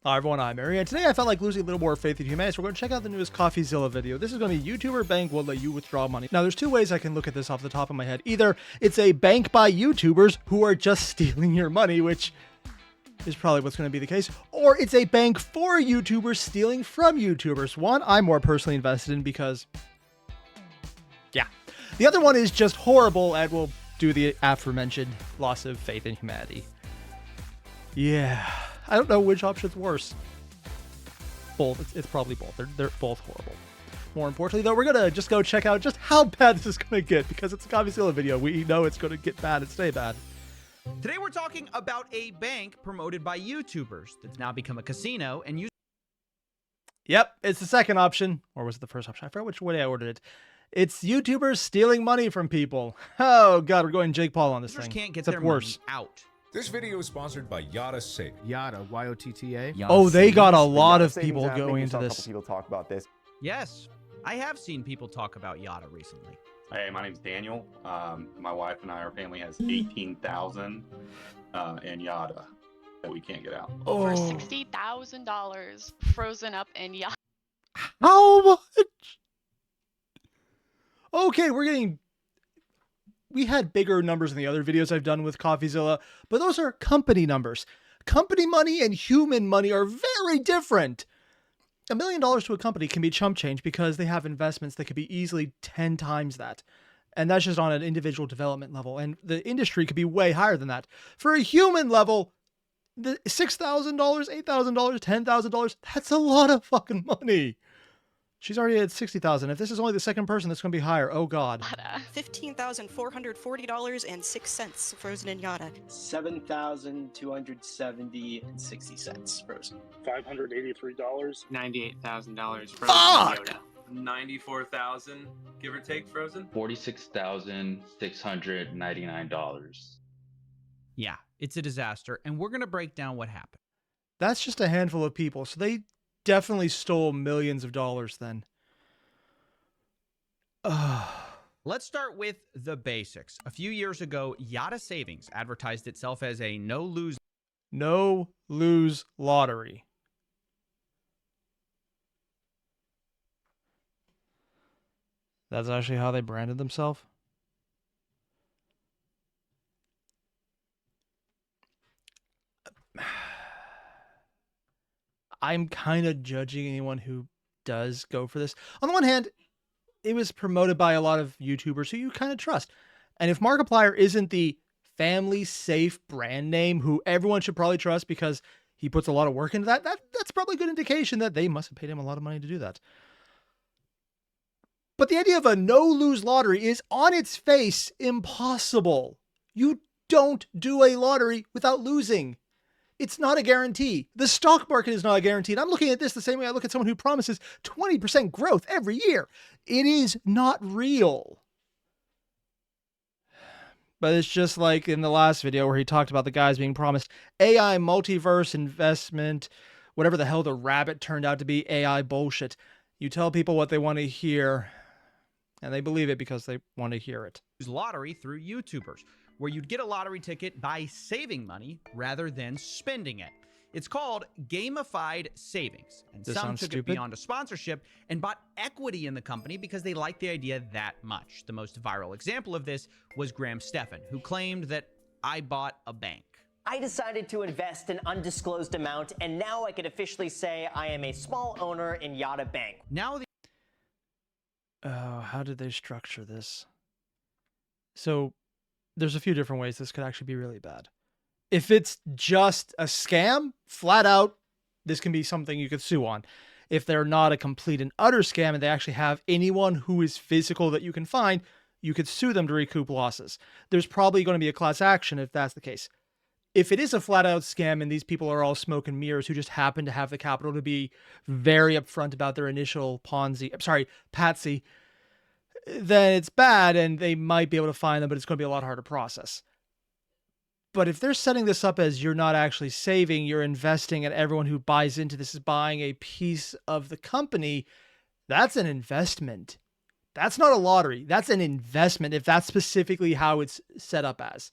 Hi everyone, I'm Airier, and today I felt like losing a little more faith in humanity, so we're going to check out the newest Coffeezilla video. This is going to be YouTuber bank will let you withdraw money. Now, there's two ways I can look at this off the top of my head. Either it's a bank by YouTubers who are just stealing your money, which is probably what's going to be the case, or it's a bank for YouTubers stealing from YouTubers. One, I'm more personally invested in because, yeah. The other one is just horrible and will do the aforementioned loss of faith in humanity. Yeah. I don't know which option's worse. Both. It's probably both. They're both horrible. More importantly, though, we're going to just go check out just how bad this is going to get, because it's a Coffeezilla video. We know it's going to get bad and stay bad. Today we're talking about a bank promoted by YouTubers that's now become a casino and use. Yep, it's the second option. Or was it the first option? I forgot which way I ordered it. It's YouTubers stealing money from people. Oh, God, we're going Jake Paul on this thing. Can't get Except their worse. money out. This video is sponsored by Yada Safe. Yada, Y-O-T-T-A. Oh, they got a lot of people going into this. People talk about this. Yes, I have seen people talk about Yada recently. Hey, my name's Daniel. My wife and our family has 18,000 in Yada that we can't get out. Over $60,000 frozen up in Yada. How much? Okay, we had bigger numbers in the other videos I've done with Coffeezilla, but those are company numbers. Company money and human money are very different. $1 million to a company can be chump change because they have investments that could be easily 10 times that. And that's just on an individual development level. And the industry could be way higher than that. For a human level, the $6,000, $8,000, $10,000, that's a lot of fucking money. She's already at 60,000. If this is only the second person, that's going to be higher. Oh, God. $15,440.06 frozen in Yada. $7,270.60 frozen. $583. $98,000 frozen. Fuck! Yoda. 94,000, give or take, frozen. $46,699. Yeah, it's a disaster, and we're going to break down what happened. That's just a handful of people, so they definitely stole millions of dollars then. Let's start with the basics. A few years ago, Yada Savings advertised itself as a no-lose lottery. That's actually how they branded themselves? I'm kind of judging anyone who does go for this. On the one hand, it was promoted by a lot of YouTubers who you kind of trust. And if Markiplier isn't the family safe brand name who everyone should probably trust because he puts a lot of work into that's probably a good indication that they must have paid him a lot of money to do that. But the idea of a no-lose lottery is on its face impossible. You don't do a lottery without losing. It's not a guarantee. The stock market is not a guarantee. And I'm looking at this the same way I look at someone who promises 20% growth every year. It is not real. But it's just like in the last video where he talked about the guys being promised AI multiverse investment, whatever the hell the rabbit turned out to be, AI bullshit. You tell people what they want to hear, and they believe it because they want to hear it. Lottery through YouTubers, where you'd get a lottery ticket by saving money rather than spending it. It's called gamified savings, and some took it beyond a sponsorship and bought equity in the company because they liked the idea that much. The most viral example of this was Graham Stephan, who claimed that I bought a bank. I decided to invest an undisclosed amount, and now I can officially say I am a small owner in Yada Bank. Now how did they structure this? So there's a few different ways this could actually be really bad. If it's just a scam, flat out, this can be something you could sue on. If they're not a complete and utter scam and they actually have anyone who is physical that you can find, you could sue them to recoup losses. There's probably going to be a class action if that's the case. If it is a flat out scam and these people are all smoke and mirrors who just happen to have the capital to be very upfront about their initial patsy, then it's bad and they might be able to find them, but it's going to be a lot harder to process. But if they're setting this up as you're not actually saving, you're investing, and everyone who buys into this is buying a piece of the company, that's an investment. That's not a lottery. That's an investment if that's specifically how it's set up as.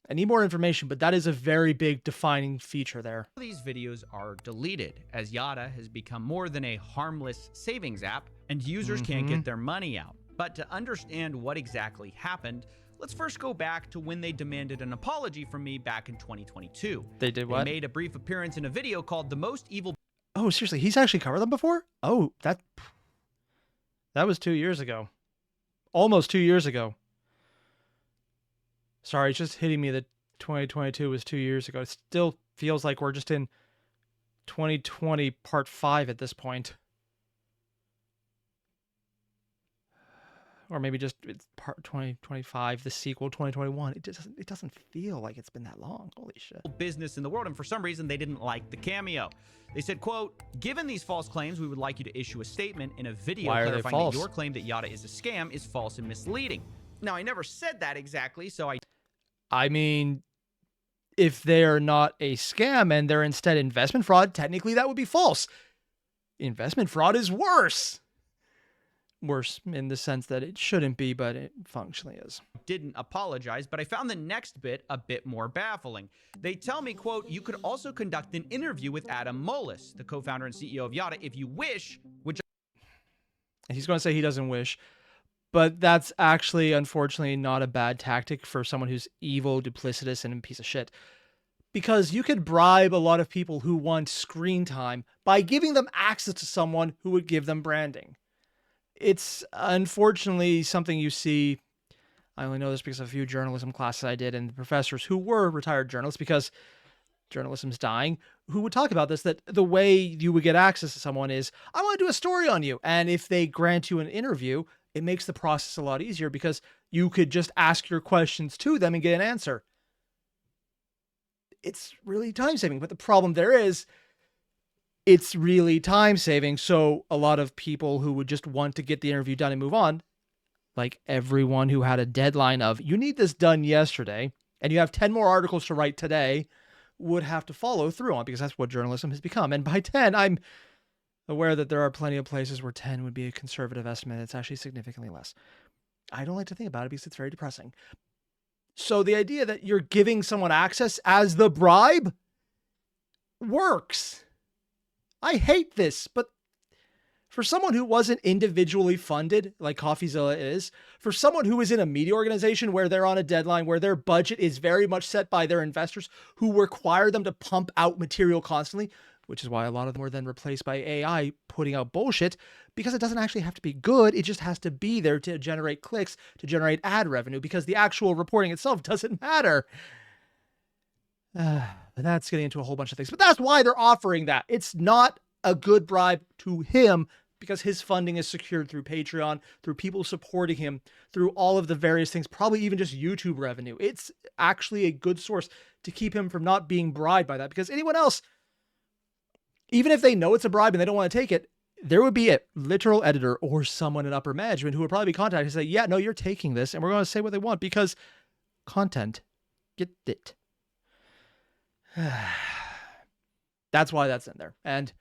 I need more information, but that is a very big defining feature there. These videos are deleted as Yada has become more than a harmless savings app and users can't get their money out. But to understand what exactly happened, let's first go back to when they demanded an apology from me back in 2022. They did what? They made a brief appearance in a video called The Most Evil... Oh, seriously? He's actually covered them before? Oh, that was 2 years ago. Almost 2 years ago. Sorry, it's just hitting me that 2022 was 2 years ago. It still feels like we're just in 2020 part 5 at this point. Or maybe just it's part 2025, the sequel 2021. It doesn't feel like it's been that long. Holy shit. Business in the world, and for some reason they didn't like the cameo. They said, quote, given these false claims, we would like you to issue a statement in a video clarifying that your claim that Yada is a scam is false and misleading. Now, I never said that exactly, so I mean, if they're not a scam and they're instead investment fraud, technically that would be false. Investment fraud is worse. Worse in the sense that it shouldn't be, but it functionally is. Didn't apologize, but I found the next bit a bit more baffling. They tell me, quote, you could also conduct an interview with Adam Moelis, the co-founder and CEO of Yada, if you wish, which... He's going to say he doesn't wish, but that's actually, unfortunately, not a bad tactic for someone who's evil, duplicitous, and a piece of shit. Because you could bribe a lot of people who want screen time by giving them access to someone who would give them branding. It's unfortunately something you see. I only know this because of a few journalism classes I did, and the professors who were retired journalists, because journalism's dying, who would talk about this, that the way you would get access to someone is, I want to do a story on you. And if they grant you an interview, it makes the process a lot easier because you could just ask your questions to them and get an answer. It's really time saving, but the problem there is, it's really time saving. So a lot of people who would just want to get the interview done and move on, like everyone who had a deadline of, you need this done yesterday, and you have 10 more articles to write today, would have to follow through on, because that's what journalism has become. And by 10, I'm aware that there are plenty of places where 10 would be a conservative estimate. It's actually significantly less. I don't like to think about it because it's very depressing. So the idea that you're giving someone access as the bribe works. I hate this, but for someone who wasn't individually funded, like Coffeezilla is, for someone who is in a media organization where they're on a deadline, where their budget is very much set by their investors who require them to pump out material constantly, which is why a lot of them were then replaced by AI putting out bullshit, because it doesn't actually have to be good. It just has to be there to generate clicks, to generate ad revenue, because the actual reporting itself doesn't matter. That's getting into a whole bunch of things, but that's why they're offering that. It's not a good bribe to him because his funding is secured through Patreon, through people supporting him, through all of the various things, probably even just YouTube revenue. It's actually a good source to keep him from not being bribed by that, because anyone else, even if they know it's a bribe and they don't want to take it, there would be a literal editor or someone in upper management who would probably be contacted and say, yeah, no, you're taking this, and we're going to say what they want because content. Get it. That's why that's in there. And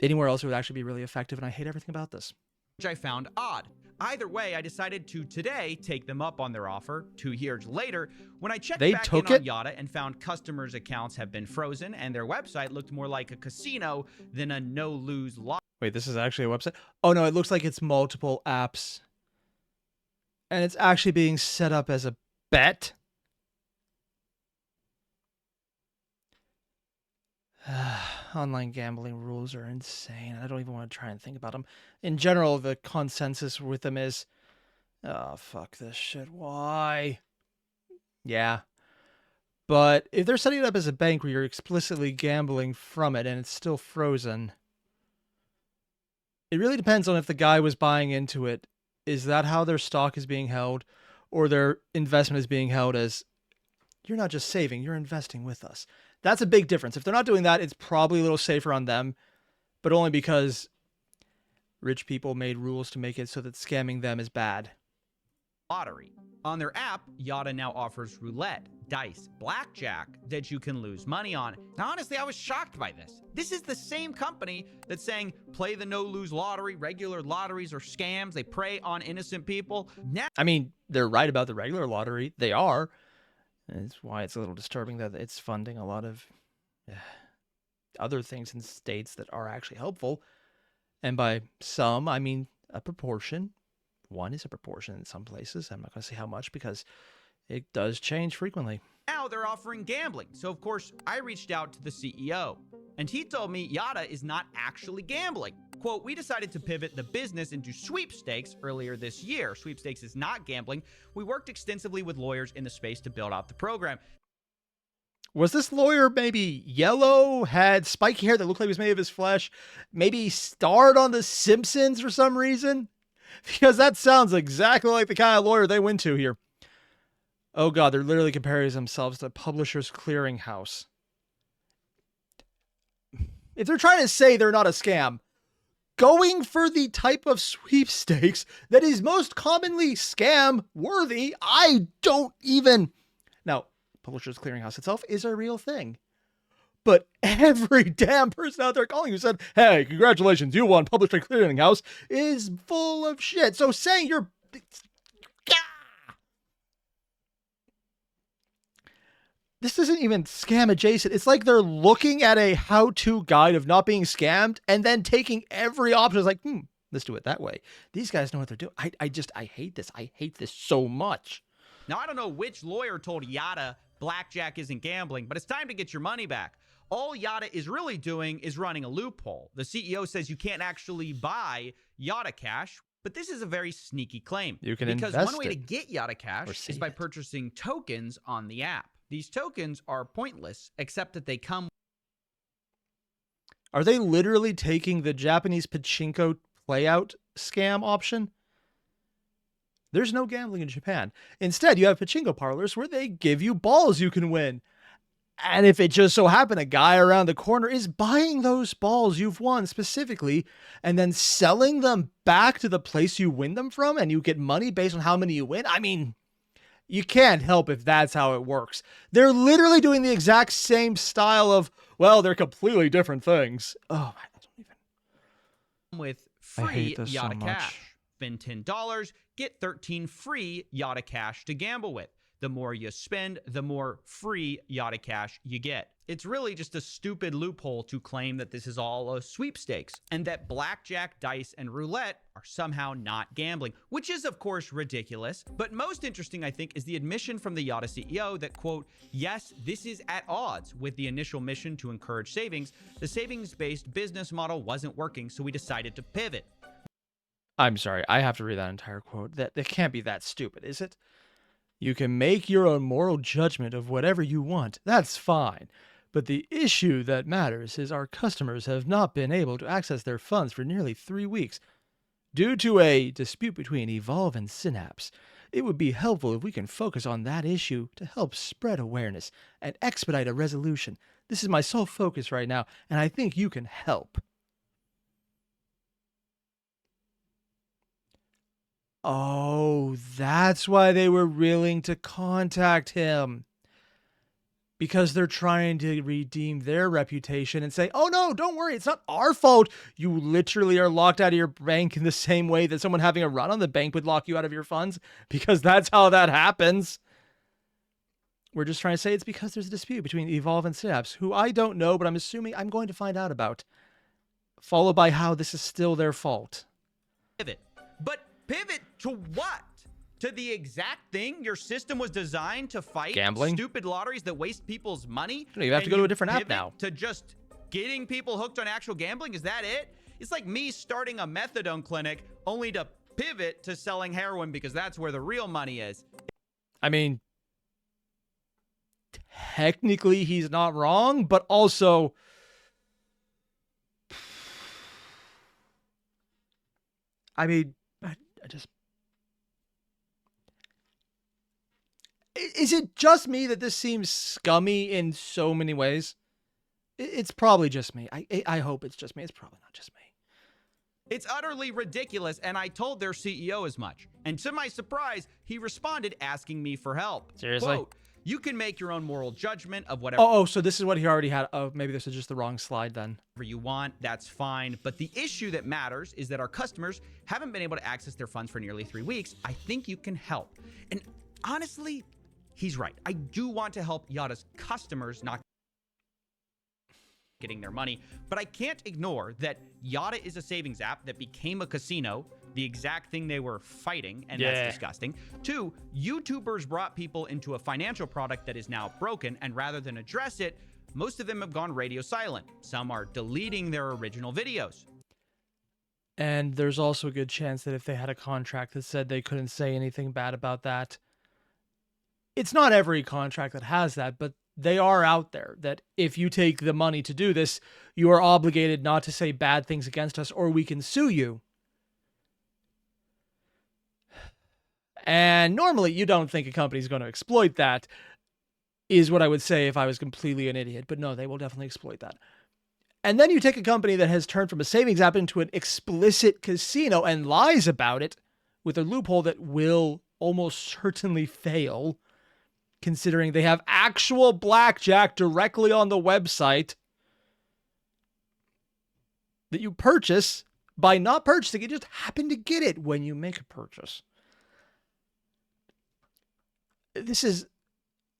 anywhere else it would actually be really effective, and I hate everything about this. Which I found odd. Either way, I decided to today take them up on their offer 2 years later when I checked back in on Yada and found customers' accounts have been frozen and their website looked more like a casino than a no-lose lot. Wait, this is actually a website? Oh no, it looks like it's multiple apps. And it's actually being set up as a bet. Online gambling rules are insane. I don't even want to try and think about them. In general, the consensus with them is, oh, fuck this shit. Why? Yeah. But if they're setting it up as a bank where you're explicitly gambling from it and it's still frozen, it really depends on if the guy was buying into it. Is that how their stock is being held, or their investment is being held as, you're not just saving, you're investing with us? That's a big difference. If they're not doing that, it's probably a little safer on them, but only because rich people made rules to make it so that scamming them is bad. Lottery. On their app, Yada now offers roulette, dice, blackjack that you can lose money on. Now, honestly, I was shocked by this. This is the same company that's saying play the no-lose lottery, regular lotteries are scams, they prey on innocent people. Now, I mean, they're right about the regular lottery. They are. And it's why it's a little disturbing that it's funding a lot of other things in states that are actually helpful. And by some, I mean a proportion. One is a proportion in some places. I'm not going to say how much because it does change frequently. Now they're offering gambling. So, of course, I reached out to the CEO, and he told me Yada is not actually gambling. Quote, we decided to pivot the business into sweepstakes earlier this year. Sweepstakes is not gambling. We worked extensively with lawyers in the space to build out the program. Was this lawyer maybe yellow, had spiky hair that looked like it was made of his flesh, maybe starred on The Simpsons for some reason? Because that sounds exactly like the kind of lawyer they went to here. Oh God, they're literally comparing themselves to Publishers Clearinghouse. If they're trying to say they're not a scam, going for the type of sweepstakes that is most commonly scam worthy, I don't even... Now, Publishers Clearinghouse itself is a real thing. But every damn person out there calling who said, hey, congratulations, you won Publishers Clearinghouse, is full of shit. So saying you're... This isn't even scam adjacent. It's like they're looking at a how-to guide of not being scammed and then taking every option. It's like, let's do it that way. These guys know what they're doing. I hate this. I hate this so much. Now, I don't know which lawyer told Yada blackjack isn't gambling, but it's time to get your money back. All Yada is really doing is running a loophole. The CEO says you can't actually buy Yada Cash, but this is a very sneaky claim. You can because invest one way to get Yada Cash is by purchasing tokens on the app. These tokens are pointless, except that they come... Are they literally taking the Japanese pachinko playout scam option? There's no gambling in Japan. Instead, you have pachinko parlors where they give you balls you can win. And if it just so happened a guy around the corner is buying those balls you've won specifically and then selling them back to the place you win them from and you get money based on how many you win, I mean... You can't help if that's how it works. They're literally doing the exact same style of, well, they're completely different things. Oh, I don't even... With free Yada Cash. Spend $10, get 13 free Yada Cash to gamble with. The more you spend, the more free Yada Cash you get. It's really just a stupid loophole to claim that this is all a sweepstakes and that blackjack, dice, and roulette are somehow not gambling, which is, of course, ridiculous. But most interesting, I think, is the admission from the Yada CEO that, quote, yes, this is at odds with the initial mission to encourage savings. The savings-based business model wasn't working, so we decided to pivot. I'm sorry, I have to read that entire quote. That can't be that stupid, is it? You can make your own moral judgment of whatever you want. That's fine. But the issue that matters is our customers have not been able to access their funds for nearly 3 weeks due to a dispute between Evolve and Synapse. It would be helpful if we can focus on that issue to help spread awareness and expedite a resolution. This is my sole focus right now, and I think you can help. Oh, that's why they were willing to contact him. Because they're trying to redeem their reputation and say, oh no, don't worry, it's not our fault. You literally are locked out of your bank in the same way that someone having a run on the bank would lock you out of your funds, because that's how that happens. We're just trying to say it's because there's a dispute between Evolve and Synapse, who I don't know, but I'm assuming I'm going to find out about. Followed by how this is still their fault. Pivot. But pivot to what? To the exact thing your system was designed to fight? Gambling? Stupid lotteries that waste people's money? You have to go to a different app now. To just getting people hooked on actual gambling? Is that it? It's like me starting a methadone clinic only to pivot to selling heroin because that's where the real money is. I mean, technically he's not wrong, but also... I mean, I just... Is it just me that this seems scummy in so many ways? It's probably just me. I hope it's just me. It's probably not just me. It's utterly ridiculous, and I told their CEO as much. And to my surprise, he responded asking me for help. Seriously? Quote, you can make your own moral judgment of whatever... Oh, so this is what he already had. Oh, maybe this is just the wrong slide then. You want, that's fine. But the issue that matters is that our customers haven't been able to access their funds for nearly 3 weeks. I think you can help. And honestly... he's right. I do want to help Yada's customers not getting their money, but I can't ignore that Yada is a savings app that became a casino, the exact thing they were fighting, and that's disgusting. 2, YouTubers brought people into a financial product that is now broken, and rather than address it, most of them have gone radio silent. Some are deleting their original videos. And there's also a good chance that if they had a contract that said they couldn't say anything bad about that, it's not every contract that has that, but they are out there, that if you take the money to do this, you are obligated not to say bad things against us or we can sue you. And normally you don't think a company's going to exploit that, is what I would say if I was completely an idiot. But no, they will definitely exploit that. And then you take a company that has turned from a savings app into an explicit casino and lies about it with a loophole that will almost certainly fail, considering they have actual blackjack directly on the website that you purchase by not purchasing. You just happen to get it when you make a purchase. This is...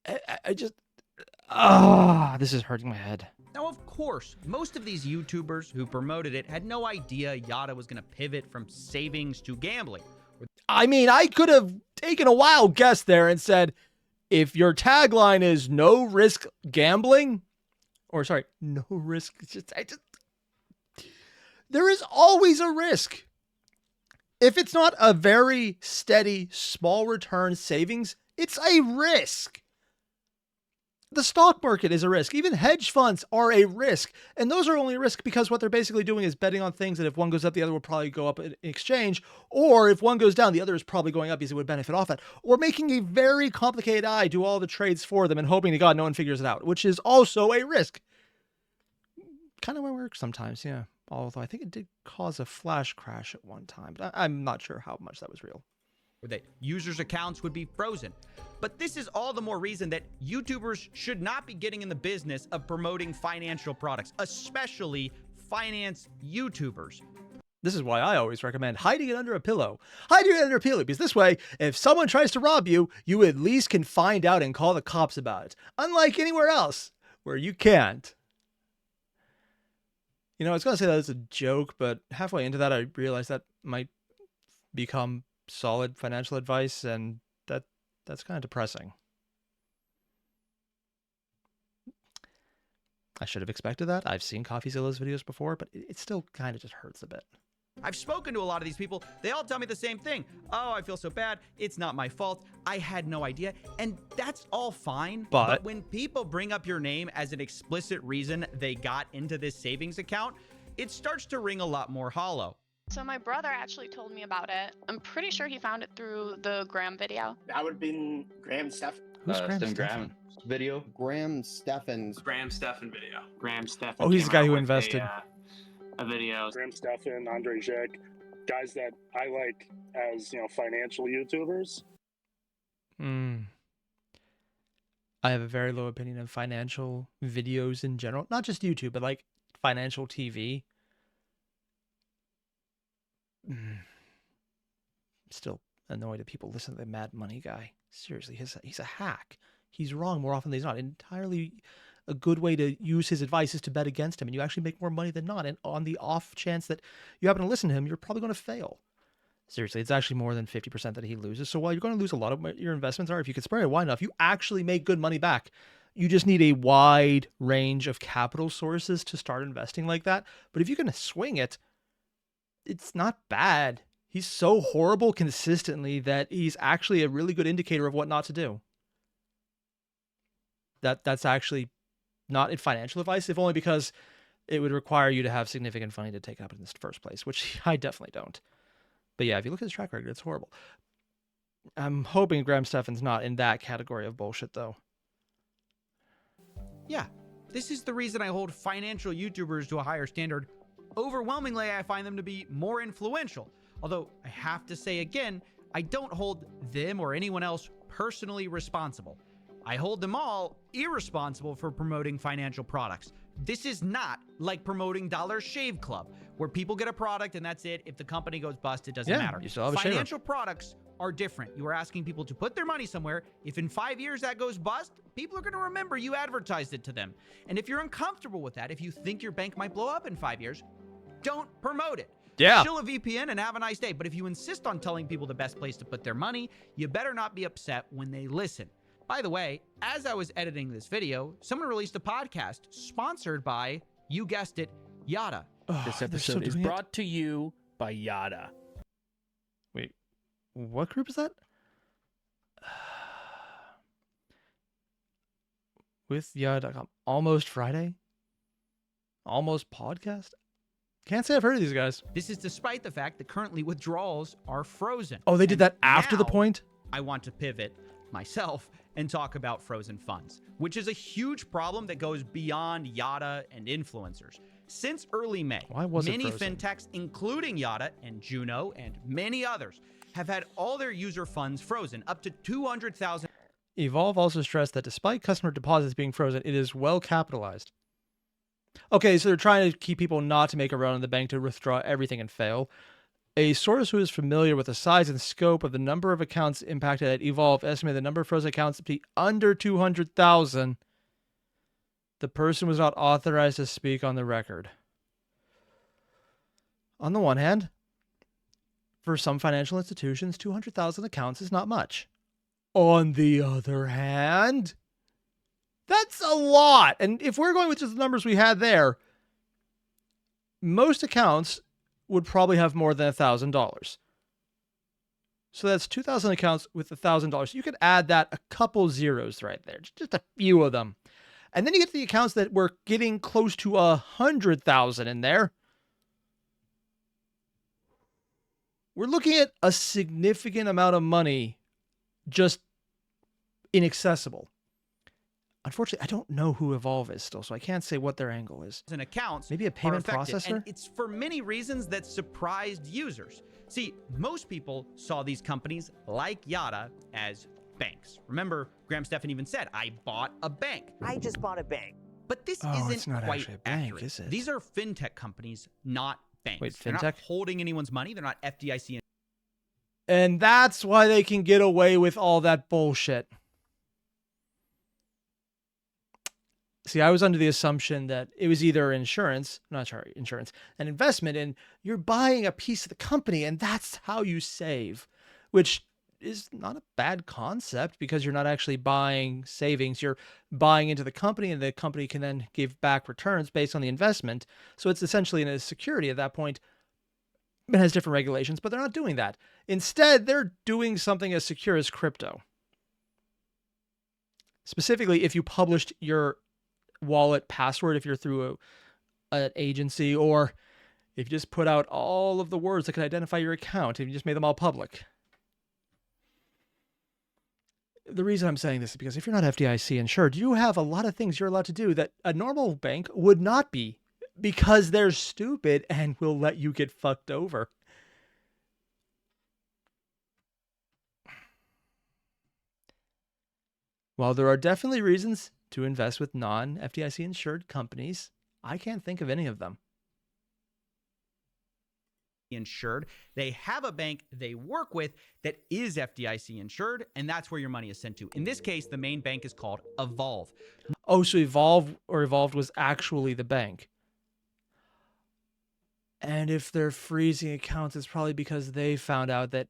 this is hurting my head. Now, of course, most of these YouTubers who promoted it had no idea Yada was going to pivot from savings to gambling. I mean, I could have taken a wild guess there and said, if your tagline is no risk gambling, or sorry, no risk, there is always a risk. If it's not a very steady, small return savings, it's a risk. The stock market is a risk. Even hedge funds are a risk. And those are only a risk because what they're basically doing is betting on things that if one goes up, the other will probably go up in exchange. Or if one goes down, the other is probably going up because it would benefit off that. Or making a very complicated eye do all the trades for them and hoping to God no one figures it out, which is also a risk. Kind of my work sometimes, yeah. Although I think it did cause a flash crash at one time. But I'm not sure how much that was real. Or that users' accounts would be frozen. But this is all the more reason that YouTubers should not be getting in the business of promoting financial products, especially finance YouTubers. This is why I always recommend hiding it under a pillow. Hiding it under a pillow, because this way, if someone tries to rob you, you at least can find out and call the cops about it. Unlike anywhere else, where you can't. You know, I was going to say that as a joke, but halfway into that, I realized that might become solid financial advice, and that's kind of depressing. I should have expected that. I've seen Coffeezilla's videos before, but it still kind of just hurts a bit. I've spoken to a lot of these people. They all tell me the same thing. Oh, I feel so bad. It's not my fault. I had no idea. And that's all fine. But when people bring up your name as an explicit reason they got into this savings account, it starts to ring a lot more hollow. So my brother actually told me about it. I'm pretty sure he found it through the Graham video. That would have been Graham Stephan. Who's Graham Stephan? Video? Graham Stephan's. Graham Stephan video. Graham Stephan. Oh, he's the guy who invested. A video. Graham Stephan, Andre Jek, guys that I like as, financial YouTubers. I have a very low opinion of financial videos in general. Not just YouTube, but like financial TV. Still annoyed that people listen to the Mad Money guy. Seriously, he's a hack. He's wrong more often than he's not. Entirely a good way to use his advice is to bet against him, and you actually make more money than not. And on the off chance that you happen to listen to him, you're probably going to fail. Seriously, it's actually more than 50% that he loses. So while you're going to lose a lot of your investments are, if you can spread it wide enough, you actually make good money back. You just need a wide range of capital sources to start investing like that. But if you can swing it, it's not bad. He's so horrible consistently that he's actually a really good indicator of what not to do. That's actually not in financial advice, if only because it would require you to have significant funding to take it up in the first place, which I definitely don't. But yeah, if you look at his track record, it's horrible. I'm hoping Graham Stephan's not in that category of bullshit, though. Yeah, this is the reason I hold financial YouTubers to a higher standard. Overwhelmingly, I find them to be more influential. Although, I have to say again, I don't hold them or anyone else personally responsible. I hold them all irresponsible for promoting financial products. This is not like promoting Dollar Shave Club, where people get a product and that's it. If the company goes bust, it doesn't matter. You still have a Financial products are different. You are asking people to put their money somewhere. If in 5 years that goes bust, people are going to remember you advertised it to them. And if you're uncomfortable with that, if you think your bank might blow up in 5 years, don't promote it. Yeah. Chill a VPN and have a nice day. But if you insist on telling people the best place to put their money, you better not be upset when they listen. By the way, as I was editing this video, someone released a podcast sponsored by, you guessed it, Yada. This episode is brought to you by Yada. Wait, what group is that? With Yada.com. Almost Friday? Almost podcast? Can't say I've heard of these guys. This is despite the fact that currently withdrawals are frozen. Oh, they did that after the now, point? I want to pivot myself and talk about frozen funds, which is a huge problem that goes beyond Yada and influencers. Since early May, many fintechs, including Yada and Juno and many others, have had all their user funds frozen, up to 200,000. Evolve also stressed that despite customer deposits being frozen, it is well capitalized. Okay, so they're trying to keep people not to make a run on the bank to withdraw everything and fail. A source who is familiar with the size and scope of the number of accounts impacted at Evolve estimated the number of frozen accounts to be under 200,000. The person was not authorized to speak on the record. On the one hand, for some financial institutions, 200,000 accounts is not much. On the other hand, that's a lot. And if we're going with just the numbers we had there, most accounts would probably have more than $1,000. So that's 2,000 accounts with $1,000. You could add that a couple zeros right there, just a few of them. And then you get the accounts that were getting close to 100,000 in there. We're looking at a significant amount of money just inaccessible. Unfortunately, I don't know who Evolve is still, so I can't say what their angle is. And accounts maybe a payment processor? And it's for many reasons that surprised users. See, most people saw these companies like Yada as banks. Remember, Graham Stephan even said, I bought a bank. I just bought a bank. But this it's isn't not quite actually a bank, accurate. is it? These are fintech companies, not banks. Wait, They're fintech? not holding anyone's money. They're not FDIC. And that's why they can get away with all that bullshit. See, I was under the assumption that it was either an investment, and you're buying a piece of the company, and that's how you save, which is not a bad concept because you're not actually buying savings. You're buying into the company, and the company can then give back returns based on the investment. So it's essentially a security at that point. It has different regulations, but they're not doing that. Instead, they're doing something as secure as crypto. Specifically, if you published your wallet password, if you're through an agency, or if you just put out all of the words that can identify your account, if you just made them all public. The reason I'm saying this is because if you're not FDIC insured, you have a lot of things you're allowed to do that a normal bank would not be, because they're stupid and will let you get fucked over. While there are definitely reasons to invest with non-FDIC insured companies, I can't think of any of them. Insured. They have a bank they work with that is FDIC insured, and that's where your money is sent to. In this case, the main bank is called Evolve. Oh, so Evolved was actually the bank. And if they're freezing accounts, it's probably because they found out that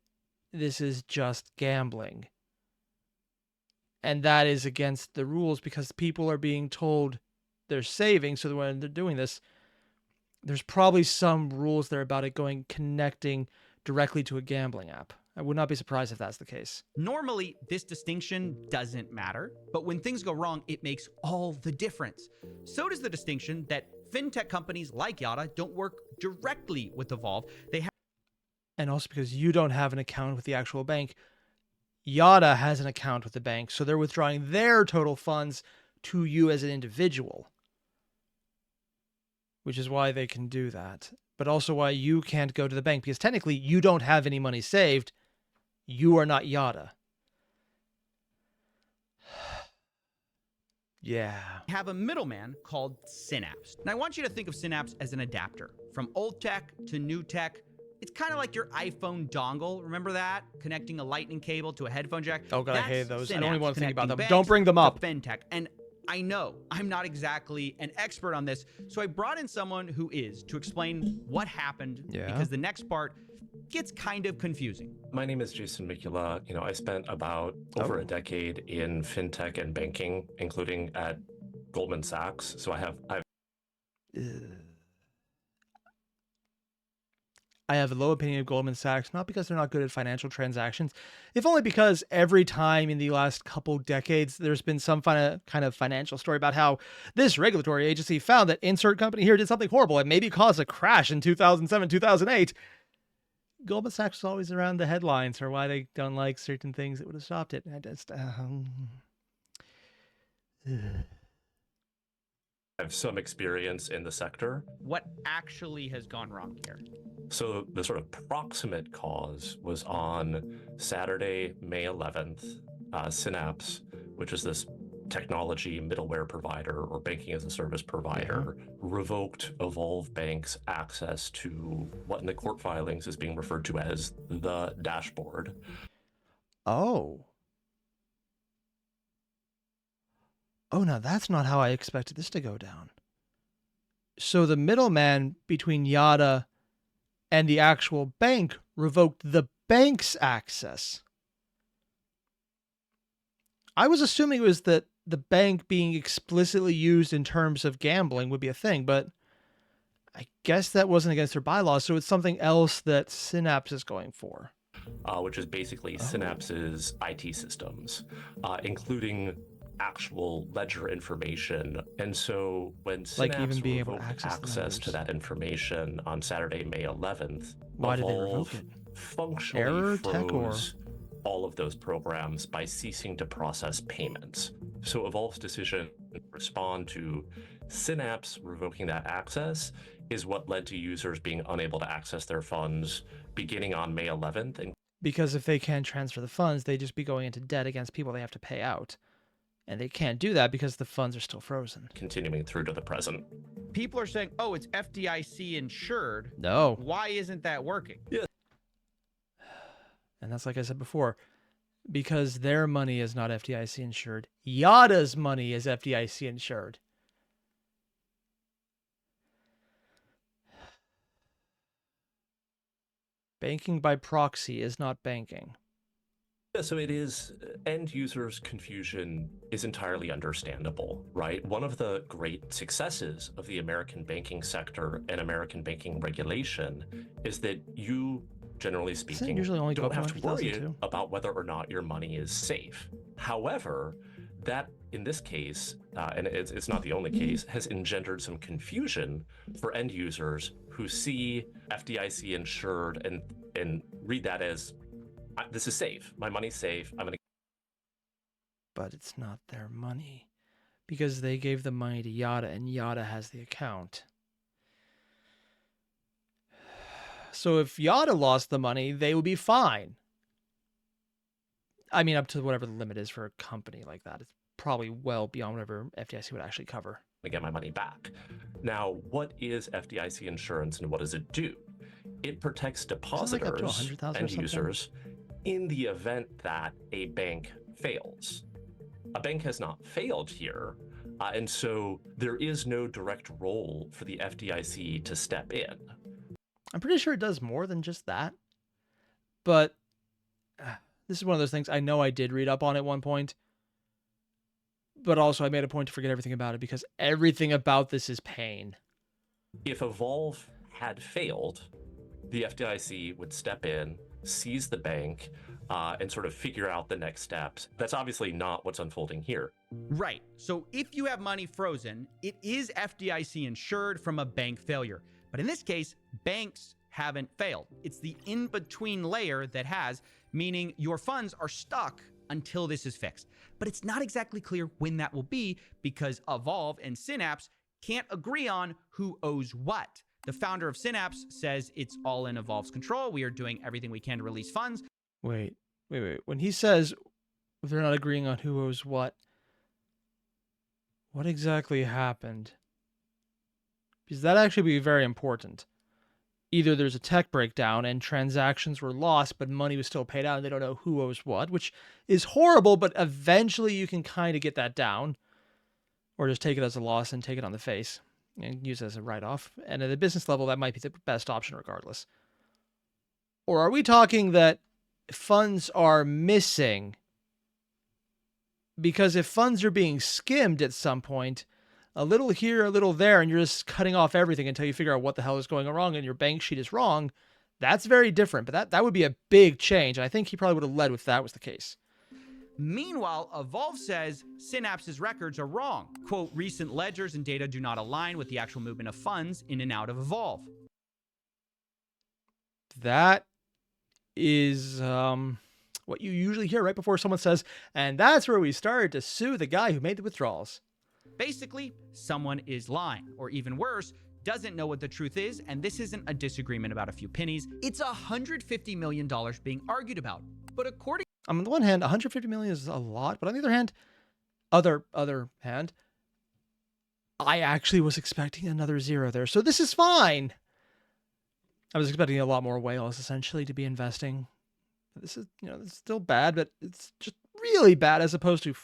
this is just gambling. And that is against the rules because people are being told they're saving. So when they're doing this, there's probably some rules there about it connecting directly to a gambling app. I would not be surprised if that's the case. Normally, this distinction doesn't matter, but when things go wrong, it makes all the difference. So does the distinction that fintech companies like Yada don't work directly with Evolve. They have, and also because you don't have an account with the actual bank, Yada has an account with the bank, so they're withdrawing their total funds to you as an individual, which is why they can do that. But also why you can't go to the bank, because technically you don't have any money saved. You are not Yada. Yeah. Have a middleman called Synapse. And I want you to think of Synapse as an adapter from old tech to new tech It's kind of like your iPhone dongle. Remember that? Connecting a lightning cable to a headphone jack. Oh god, I That's hate those. I don't Synapse even want to think about them. connecting Don't banks bring them to up. fintech. And I know I'm not exactly an expert on this, so I brought in someone who is to explain what happened, because the next part gets kind of confusing. My name is Jason Mikula. I spent about over a decade in fintech and banking, including at Goldman Sachs. So I have a low opinion of Goldman Sachs, not because they're not good at financial transactions, if only because every time in the last couple decades, there's been some kind of financial story about how this regulatory agency found that insert company here did something horrible and maybe caused a crash in 2007, 2008. Goldman Sachs is always around the headlines for why they don't like certain things that would have stopped it. I just, I have some experience in the sector. What actually has gone wrong here? So the sort of proximate cause was on Saturday, May 11th. Synapse, which is this technology middleware provider or banking as a service provider, revoked Evolve Bank's access to what in the court filings is being referred to as the dashboard. Oh, now that's not how I expected this to go down. So the middleman between Yada and the actual bank revoked the bank's access. I was assuming it was that the bank being explicitly used in terms of gambling would be a thing, but I guess that wasn't against their bylaws, so it's something else that Synapse is going for. Which is basically Synapse's IT systems, including actual ledger information. And so when Synapse even being able to revoked access to that information on Saturday, May 11th, why did they revoke it? Functionally Error, froze tech, or all of those programs by ceasing to process payments. So Evolve's decision to respond to Synapse revoking that access is what led to users being unable to access their funds beginning on May 11th. And because if they can't transfer the funds, they'd just be going into debt against people they have to pay out. And they can't do that because the funds are still frozen. Continuing through to the present. People are saying, oh, it's FDIC insured. No. Why isn't that working? Yeah. And that's like I said before, because their money is not FDIC insured. Yada's money is FDIC insured. Banking by proxy is not banking. Yeah, so it is, end users' confusion is entirely understandable, right? One of the great successes of the American banking sector and American banking regulation is that you, generally speaking, don't have to worry about whether or not your money is safe. However, that in this case, and it's not the only case, has engendered some confusion for end users who see FDIC insured and read that as, this is safe. My money's safe. I'm going to. But it's not their money because they gave the money to Yada and Yada has the account. So if Yada lost the money, they would be fine. I mean, up to whatever the limit is for a company like that. It's probably well beyond whatever FDIC would actually cover. To get my money back. Now, what is FDIC insurance and what does it do? It protects depositors and users in the event that a bank fails. A bank has not failed here, and so there is no direct role for the FDIC to step in. I'm pretty sure it does more than just that, but this is one of those things I know I did read up on at one point, but also I made a point to forget everything about it because everything about this is pain. If Evolve had failed, the FDIC would step in, seize the bank, and sort of figure out the next steps. That's obviously not what's unfolding here. Right. So if you have money frozen, it is FDIC insured from a bank failure. But in this case, banks haven't failed. It's the in-between layer that has, meaning your funds are stuck until this is fixed. But it's not exactly clear when that will be because Evolve and Synapse can't agree on who owes what. The founder of Synapse says it's all in Evolve's control. We are doing everything we can to release funds. Wait. When he says they're not agreeing on who owes what exactly happened? Because that actually would be very important. either there's a tech breakdown and transactions were lost, but money was still paid out and they don't know who owes what, which is horrible, but eventually you can kind of get that down, or just take it as a loss and take it on the face and use it as a write-off. And at a business level, that might be the best option regardless. Or are we talking that funds are missing? Because if funds are being skimmed at some point, a little here, a little there, and you're just cutting off everything until you figure out what the hell is going wrong and your bank sheet is wrong, that's very different. But that would be a big change. And I think he probably would have led if that was the case. Meanwhile, Evolve says Synapse's records are wrong. Quote, recent ledgers and data do not align with the actual movement of funds in and out of Evolve. That is what you usually hear right before someone says, and that's where we started to sue the guy who made the withdrawals. Basically, someone is lying, or even worse, doesn't know what the truth is, and this isn't a disagreement about a few pennies. It's $150 million being argued about. But according on the one hand, 150 million is a lot, but on the other hand, I actually was expecting another zero there, so this is fine. I was expecting a lot more whales essentially to be investing. This is, it's still bad, but it's just really bad as opposed to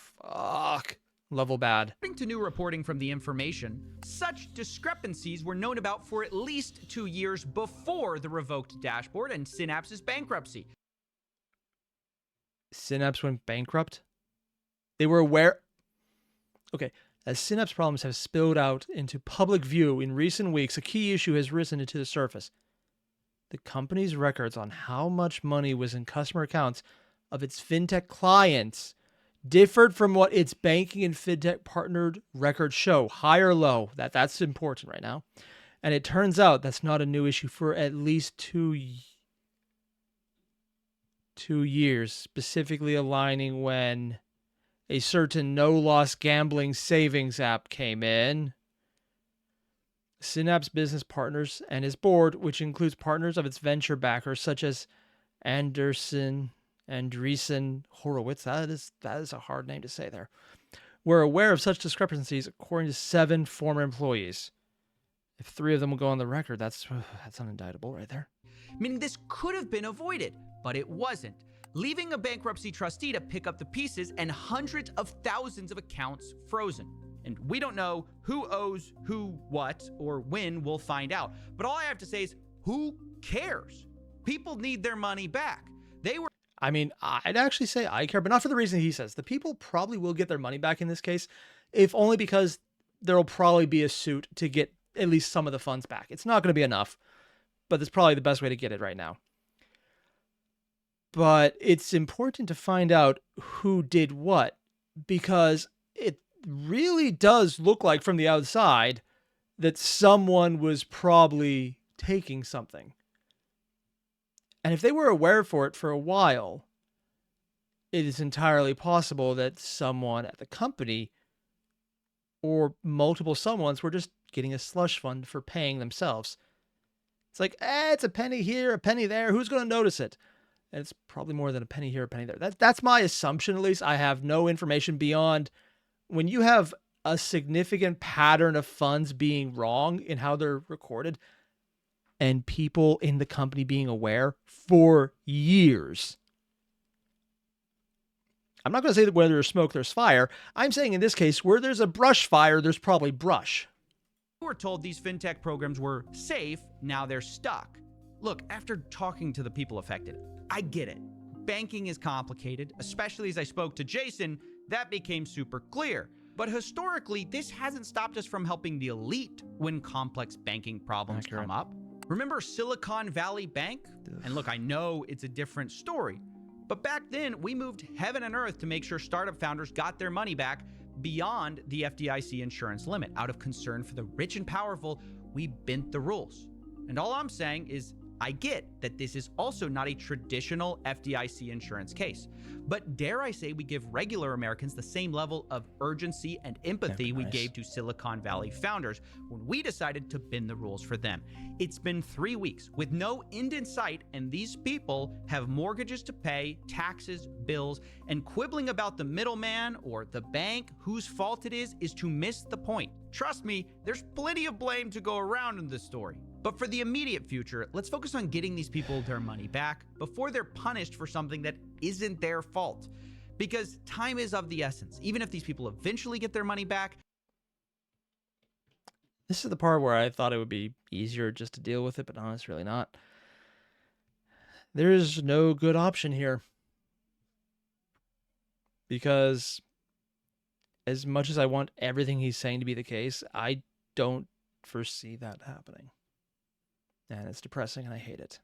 level bad. According to new reporting from The Information, such discrepancies were known about for at least 2 years before the revoked dashboard and Synapse's bankruptcy. Synapse went bankrupt? They were aware? Okay, as Synapse problems have spilled out into public view in recent weeks, a key issue has risen to the surface. The company's records on how much money was in customer accounts of its fintech clients differed from what its banking and fintech partnered records show, high or low. That's important right now. And it turns out that's not a new issue for at least 2 years, specifically aligning when a certain no-loss gambling savings app came in. Synapse business partners and his board, which includes partners of its venture backers such as Andreessen Horowitz, that is a hard name to say there, were aware of such discrepancies according to 7 former employees. If 3 of them will go on the record, that's unindictable right there. Meaning this could have been avoided, but it wasn't, leaving a bankruptcy trustee to pick up the pieces and hundreds of thousands of accounts frozen. And we don't know who owes who what or when we'll find out. But all I have to say is, who cares? People need their money back. I'd actually say I care, but not for the reason he says. The people probably will get their money back in this case, if only because there will probably be a suit to get at least some of the funds back. It's not going to be enough, but it's probably the best way to get it right now. But it's important to find out who did what, because it really does look like from the outside that someone was probably taking something. And if they were aware for it for a while, it is entirely possible that someone at the company or multiple someones were just getting a slush fund for paying themselves. It's like, it's a penny here, a penny there. Who's going to notice it? And it's probably more than a penny here, a penny there. That's my assumption, at least. I have no information beyond when you have a significant pattern of funds being wrong in how they're recorded and people in the company being aware for years. I'm not going to say that where there's smoke, there's fire. I'm saying in this case, where there's a brush fire, there's probably brush. We were told these fintech programs were safe, now they're stuck. Look, after talking to the people affected, I get it. Banking is complicated, especially as I spoke to Jason, that became super clear. But historically, this hasn't stopped us from helping the elite when complex banking problems come up. Remember Silicon Valley Bank? And look, I know it's a different story, but back then we moved heaven and earth to make sure startup founders got their money back beyond the FDIC insurance limit. Out of concern for the rich and powerful, we bent the rules. And all I'm saying is, I get that this is also not a traditional FDIC insurance case, but dare I say we give regular Americans the same level of urgency and empathy we gave to Silicon Valley founders when we decided to bend the rules for them. It's been 3 weeks with no end in sight, and these people have mortgages to pay, taxes, bills, and quibbling about the middleman or the bank whose fault it is to miss the point. Trust me, there's plenty of blame to go around in this story. But for the immediate future, let's focus on getting these people their money back before they're punished for something that isn't their fault. Because time is of the essence. Even if these people eventually get their money back. This is the part where I thought it would be easier just to deal with it, but no, it's really not. There is no good option here. Because as much as I want everything he's saying to be the case, I don't foresee that happening. And it's depressing and I hate it.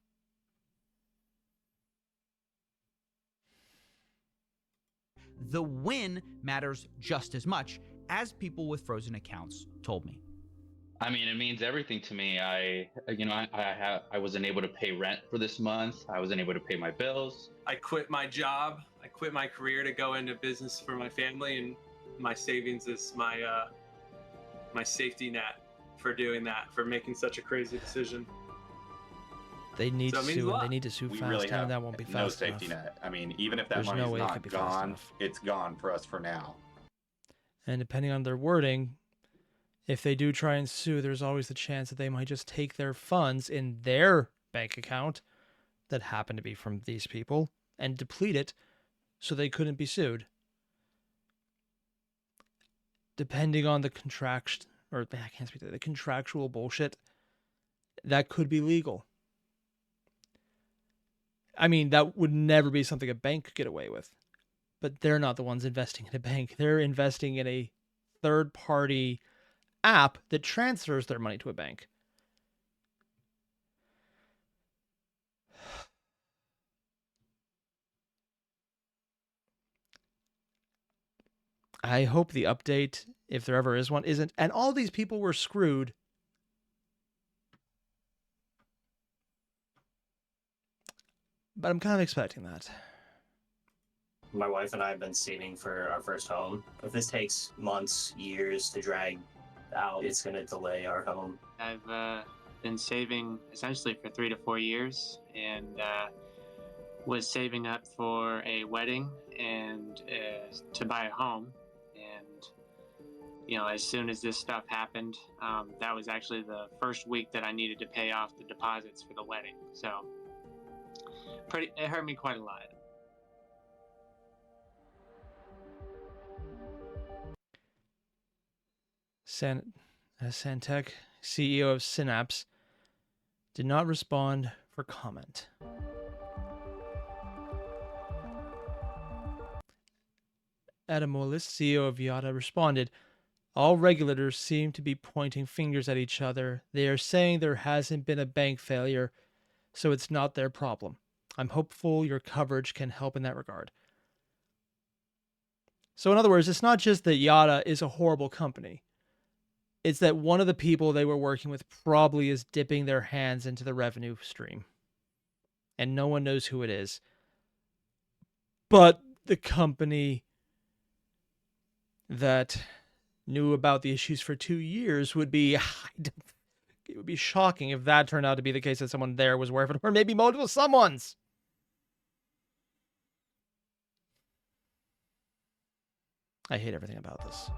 The win matters just as much, as people with frozen accounts told me. I mean, it means everything to me. I wasn't able to pay rent for this month. I wasn't able to pay my bills. I quit my job. I quit my career to go into business for my family, and my savings is my my safety net for doing that, for making such a crazy decision. They need to sue, and they need to sue fast, really and that won't be fast no safety enough. net. I mean, even if that There's money's no way it not could be fast gone, enough. it's gone for us for now. And depending on their wording, if they do try and sue, there's always the chance that they might just take their funds in their bank account that happen to be from these people and deplete it so they couldn't be sued. Depending on the the contractual bullshit, that could be legal. I mean, that would never be something a bank could get away with. But they're not the ones investing in a bank. They're investing in a third-party app that transfers their money to a bank. I hope the update, if there ever is one, isn't. And all these people were screwed. But I'm kind of expecting that. My wife and I have been saving for our first home. If this takes months, years to drag out, it's going to delay our home. I've been saving essentially for 3 to 4 years, and was saving up for a wedding and to buy a home. And, you know, as soon as this stuff happened, that was actually the first week that I needed to pay off the deposits for the wedding. So it hurt me quite a lot. Santek, CEO of Synapse, did not respond for comment. Adamolis, CEO of Yada, responded, "All regulators seem to be pointing fingers at each other. They are saying there hasn't been a bank failure, so it's not their problem. I'm hopeful your coverage can help in that regard." So in other words, it's not just that Yada is a horrible company. It's that one of the people they were working with probably is dipping their hands into the revenue stream. And no one knows who it is. But the company that knew about the issues for 2 years would be... It would be shocking if that turned out to be the case, that someone there was aware of it, or maybe multiple someones. I hate everything about this.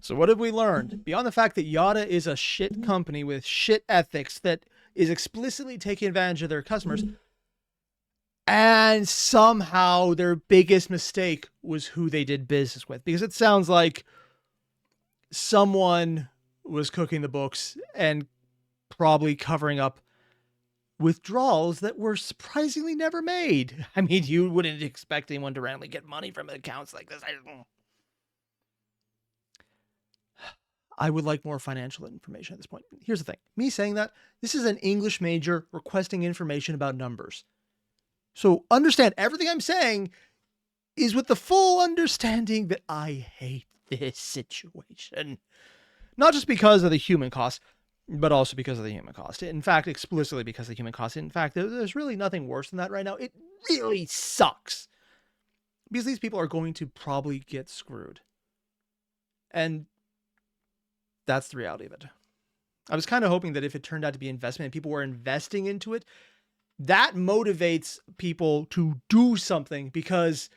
So what have we learned? Beyond the fact that Yada is a shit company with shit ethics that is explicitly taking advantage of their customers, and somehow their biggest mistake was who they did business with. Because it sounds like someone was cooking the books and probably covering up withdrawals that were surprisingly never made. I mean, you wouldn't expect anyone to randomly get money from accounts like this. I would like more financial information at this point. Here's the thing. Me saying that, this is an English major requesting information about numbers. So understand, everything I'm saying is with the full understanding that I hate this situation. Not just because of the human cost, but also because of the human cost. In fact, explicitly because of the human cost. In fact, there's really nothing worse than that right now. It really sucks. Because these people are going to probably get screwed. And that's the reality of it. I was kind of hoping that if it turned out to be investment and people were investing into it, that motivates people to do something because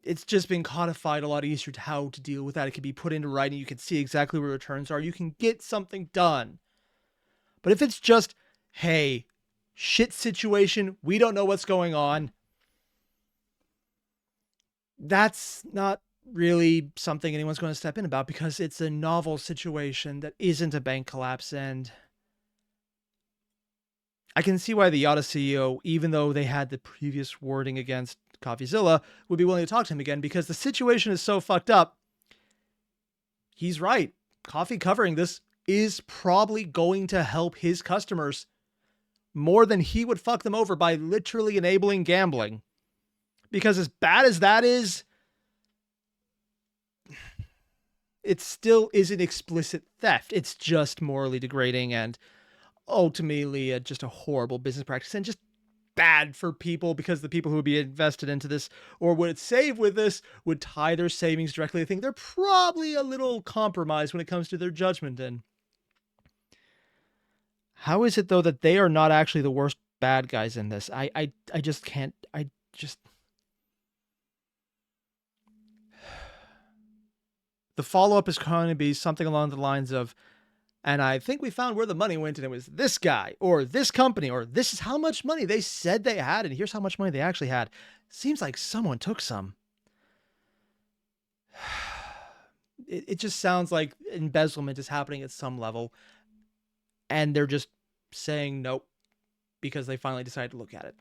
it's just been codified a lot easier to how to deal with that. It can be put into writing. You can see exactly where returns are. You can get something done. But if it's just, hey, shit situation, we don't know what's going on, that's not really something anyone's going to step in about because it's a novel situation that isn't a bank collapse. And I can see why the Yada CEO, even though they had the previous wording against Coffeezilla, would be willing to talk to him again because the situation is so fucked up. He's right. Coffee covering this is probably going to help his customers more than he would fuck them over by literally enabling gambling. Because as bad as that is, it still isn't explicit theft. It's just morally degrading and ultimately just a horrible business practice and just bad for people because the people who would be invested into this or would save with this would tie their savings directly. I think they're probably a little compromised when it comes to their judgment. And how is it though that they are not actually the worst bad guys in this? I just can't. The follow-up is going to be something along the lines of, and I think we found where the money went, and it was this guy, or this company, or this is how much money they said they had, and here's how much money they actually had. Seems like someone took some. It just sounds like embezzlement is happening at some level, and they're just saying nope because they finally decided to look at it.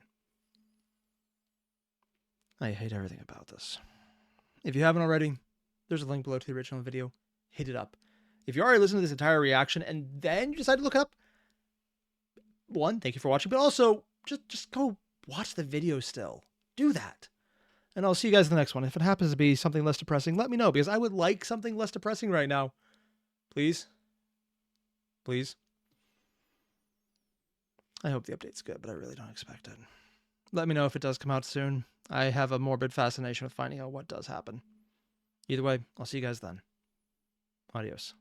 I hate everything about this. If you haven't already, there's a link below to the original video. Hit it up. If you already listened to this entire reaction and then you decide to look up, one, thank you for watching, but also just go watch the video still. Do that. And I'll see you guys in the next one. If it happens to be something less depressing, let me know because I would like something less depressing right now. Please. Please. I hope the update's good, but I really don't expect it. Let me know if it does come out soon. I have a morbid fascination with finding out what does happen. Either way, I'll see you guys then. Adios.